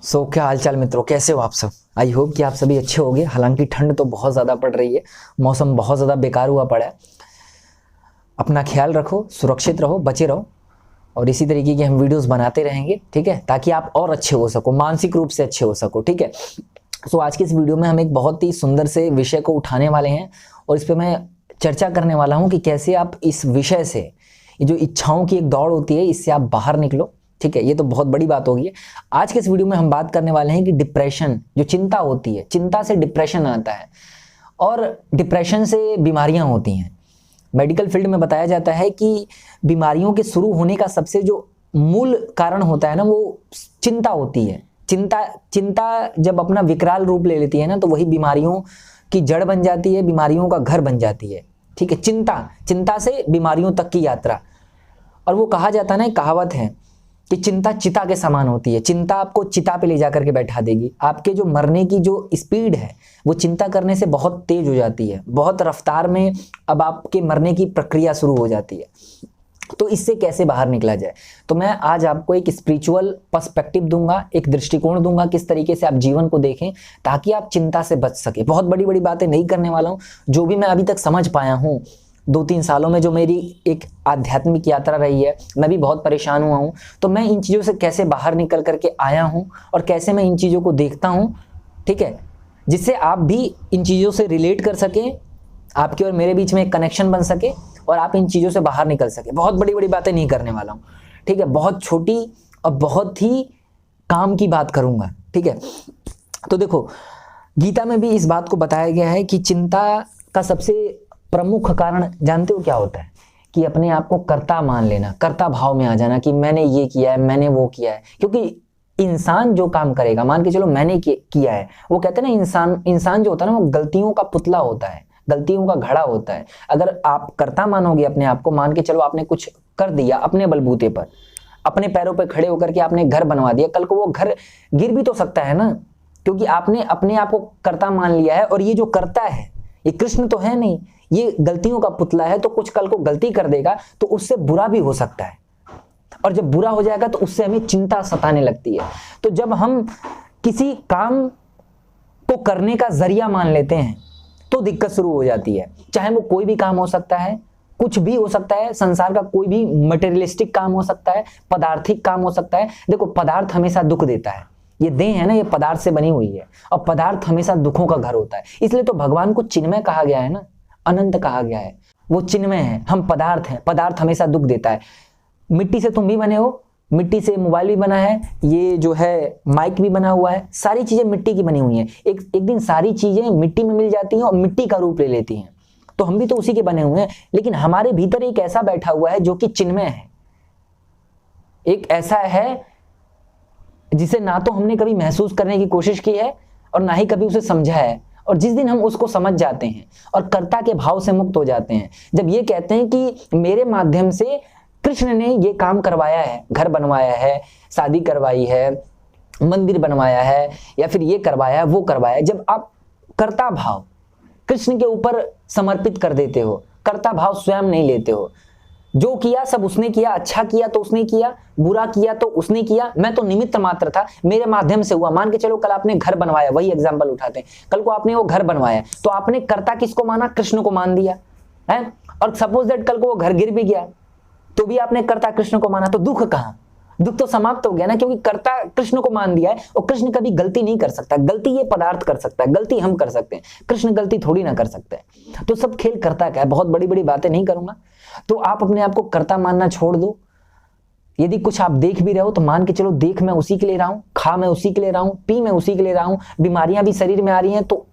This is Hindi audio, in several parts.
क्या हाल चाल मित्रों, कैसे हो आप सब। आई होप कि आप सभी अच्छे होंगे। हालांकि ठंड तो बहुत ज़्यादा पड़ रही है, मौसम बहुत ज़्यादा बेकार हुआ पड़ा है। अपना ख्याल रखो, सुरक्षित रहो, बचे रहो और इसी तरीके की हम वीडियोस बनाते रहेंगे, ठीक है, ताकि आप और अच्छे हो सको, मानसिक रूप से अच्छे हो सको, ठीक है। आज की इस वीडियो में हम एक बहुत ही सुंदर से विषय को उठाने वाले हैं और इस पर मैं चर्चा करने वाला हूँ कि कैसे आप इस विषय से, ये जो इच्छाओं की एक दौड़ होती है, इससे आप बाहर निकलो, ठीक है। ये तो बहुत बड़ी बात होगी। आज के इस वीडियो में हम बात करने वाले हैं कि डिप्रेशन, जो चिंता होती है, चिंता से डिप्रेशन आता है और डिप्रेशन से बीमारियां होती हैं। मेडिकल फील्ड में बताया जाता है कि बीमारियों के शुरू होने का सबसे जो मूल कारण होता है ना, वो चिंता होती है। चिंता जब अपना विकराल रूप ले लेती है ना, तो वही बीमारियों की जड़ बन जाती है, बीमारियों का घर बन जाती है, ठीक है। चिंता से बीमारियों तक की यात्रा। और वो कहा जाता है ना, एक कहावत है कि चिंता चिता के समान होती है। चिंता आपको चिता पे ले जाकर के बैठा देगी। आपके जो मरने की जो स्पीड है वो चिंता करने से बहुत तेज हो जाती है, बहुत रफ्तार में अब आपके मरने की प्रक्रिया शुरू हो जाती है। तो इससे कैसे बाहर निकला जाए, तो मैं आज आपको एक स्पिरिचुअल पर्सपेक्टिव दूंगा, एक दृष्टिकोण दूंगा, किस तरीके से आप जीवन को देखें ताकि आप चिंता से बच सके। बहुत बड़ी बड़ी बातें नहीं करने वाला हूं, जो भी मैं अभी तक समझ पाया हूं 2-3 सालों में, जो मेरी एक आध्यात्मिक यात्रा रही है, मैं भी बहुत परेशान हुआ हूँ। तो मैं इन चीज़ों से कैसे बाहर निकल करके आया हूँ और कैसे मैं इन चीज़ों को देखता हूँ, ठीक है, जिससे आप भी इन चीज़ों से रिलेट कर सकें, आपके और मेरे बीच में एक कनेक्शन बन सके और आप इन चीज़ों से बाहर निकल सके। बहुत बड़ी बड़ी बातें नहीं करने वाला हूँ, ठीक है, बहुत छोटी और बहुत ही काम की बात करूँगा, ठीक है। तो देखो, गीता में भी इस बात को बताया गया है कि चिंता का सबसे प्रमुख कारण जानते हो क्या होता है? कि अपने आप को कर्ता मान लेना, कर्ता भाव में आ जाना कि मैंने ये किया है, मैंने वो किया है। क्योंकि इंसान जो काम करेगा, मान के चलो मैंने किया है, वो कहते हैं ना, इंसान जो होता है ना, वो गलतियों का पुतला होता है, गलतियों का घड़ा होता है। अगर आप कर्ता मानोगे अपने आप को, मान के चलो आपने कुछ कर दिया अपने बलबूते पर, अपने पैरों पर खड़े होकर के आपने घर बनवा दिया, कल को वो घर गिर भी तो सकता है ना, क्योंकि आपने अपने आप को कर्ता मान लिया है। और ये जो कर्ता है, ये कृष्ण तो है नहीं, ये गलतियों का पुतला है। तो कुछ कल को गलती कर देगा तो उससे बुरा भी हो सकता है, और जब बुरा हो जाएगा तो उससे हमें चिंता सताने लगती है। तो जब हम किसी काम को करने का जरिया मान लेते हैं तो दिक्कत शुरू हो जाती है। चाहे वो कोई भी काम हो सकता है, कुछ भी हो सकता है, संसार का कोई भी मटेरियलिस्टिक काम हो सकता है, पदार्थिक काम हो सकता है। देखो, पदार्थ हमेशा दुख देता है। ये देह है ना, ये पदार्थ से बनी हुई है और पदार्थ हमेशा दुखों का घर होता है। इसलिए तो भगवान को चिन्मय कहा गया है ना, अनंत कहा गया है। वो चिन्मय है, हम पदार्थ हैं। पदार्थ हमेशा दुख देता है। मिट्टी से तुम भी बने हो, मिट्टी से मोबाइल भी बना है, ये जो है माइक भी बना हुआ है, सारी चीजें मिट्टी की बनी हुई हैं। एक दिन सारी चीजें मिट्टी में मिल जाती हैं और मिट्टी का रूप ले लेती हैं। तो हम भी तो उसी के बने हुए हैं, लेकिन हमारे भीतर एक ऐसा बैठा हुआ है जो कि चिन्मय है। एक ऐसा है जिसे ना तो हमने कभी महसूस करने की कोशिश की है और ना ही कभी उसे समझा है। और जिस दिन हम उसको समझ जाते हैं और कर्ता के भाव से मुक्त हो जाते हैं, जब ये कहते हैं कि मेरे माध्यम से कृष्ण ने ये काम करवाया है, घर बनवाया है, शादी करवाई है, मंदिर बनवाया है, या फिर ये करवाया है, वो करवाया है, जब आप कर्ता भाव कृष्ण के ऊपर समर्पित कर देते हो, कर्ता भाव स्वयं नहीं लेते हो, जो किया सब उसने किया, अच्छा किया तो उसने किया, बुरा किया तो उसने किया, मैं तो निमित्त मात्र था, मेरे माध्यम से हुआ। मान के चलो कल आपने घर बनवाया, वही एग्जांपल उठाते हैं, कल को आपने वो घर बनवाया तो आपने कर्ता किसको माना? कृष्ण को मान दिया है। और सपोज दैट कल को वो घर गिर भी गया तो भी आपने कर्ता कृष्ण को माना, तो दुख कहां? दुख तो समाप्त हो गया ना, क्योंकि कर्ता कृष्ण को मान दिया है। और कृष्ण कभी गलती नहीं कर सकता, गलती ये पदार्थ कर सकता है, गलती हम कर सकते हैं, कृष्ण गलती थोड़ी ना कर सकते हैं। तो सब खेल कर्ता का है। बहुत बड़ी बड़ी बातें नहीं करूंगा, तो आप अपने आप को कर्ता मानना छोड़ दो। यदि कुछ आप देख भी रहे हो तो मान के चलो, देख मैं उसी के लिए रहा हूं, खा मैं उसी के लिए रहा हूं, पी मैं उसी के लिए रहा हूं, बीमारियां भी शरीर में आ रही हैं तो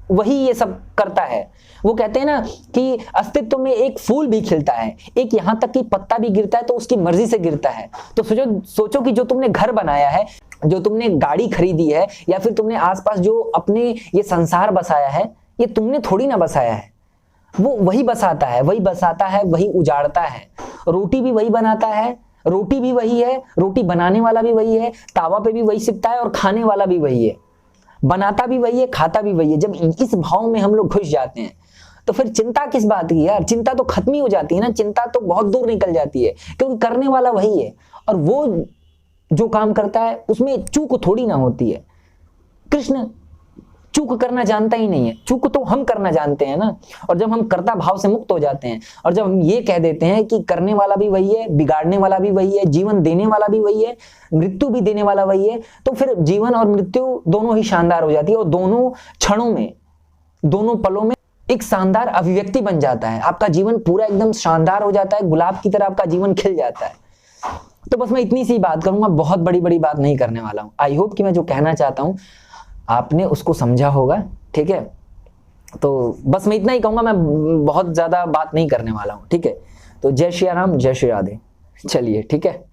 वही ये सब करता है। वो कहते हैं ना कि अस्तित्व में एक फूल भी खिलता है, एक यहां तक कि पत्ता भी गिरता है तो उसकी मर्जी से गिरता है। तो सोचो कि जो तुमने घर बनाया है, जो तुमने गाड़ी खरीदी है, या फिर तुमने आसपास जो अपने ये संसार बसाया है, ये तुमने थोड़ी ना बसाया है, वो वही बसाता है, वही बसाता है, वही उजाड़ता है। रोटी भी वही बनाता है, रोटी भी वही है, रोटी बनाने वाला भी वही है, तावा पे भी वही सिकता है और खाने वाला भी वही है, बनाता भी वही है, खाता भी वही है। जब इस भाव में हम लोग घुस जाते हैं तो फिर चिंता किस बात की यार? चिंता तो खत्म ही हो जाती है ना, चिंता तो बहुत दूर निकल जाती है, क्योंकि करने वाला वही है। और वो जो काम करता है उसमें चूक थोड़ी ना होती है। कृष्ण चूक करना जानता ही नहीं है, चूक तो हम करना जानते हैं ना। और जब हम कर्ता भाव से मुक्त हो जाते हैं और जब हम ये कह देते हैं कि करने वाला भी वही है, बिगाड़ने वाला भी वही है, जीवन देने वाला भी वही है, मृत्यु भी देने वाला वही है, तो फिर जीवन और मृत्यु दोनों ही शानदार हो जाती है और दोनों क्षणों में, दोनों पलों में एक शानदार अभिव्यक्ति बन जाता है। आपका जीवन पूरा एकदम शानदार हो जाता है, गुलाब की तरह आपका जीवन खिल जाता है। तो बस मैं इतनी सी बात करूंगा, बहुत बड़ी बड़ी बात नहीं करने वाला हूं। आई होप कि मैं जो कहना चाहता हूं आपने उसको समझा होगा, ठीक है। तो बस मैं इतना ही कहूंगा, मैं बहुत ज्यादा बात नहीं करने वाला हूं, ठीक है। तो जय श्री राम, जय श्री राधे। चलिए, ठीक है।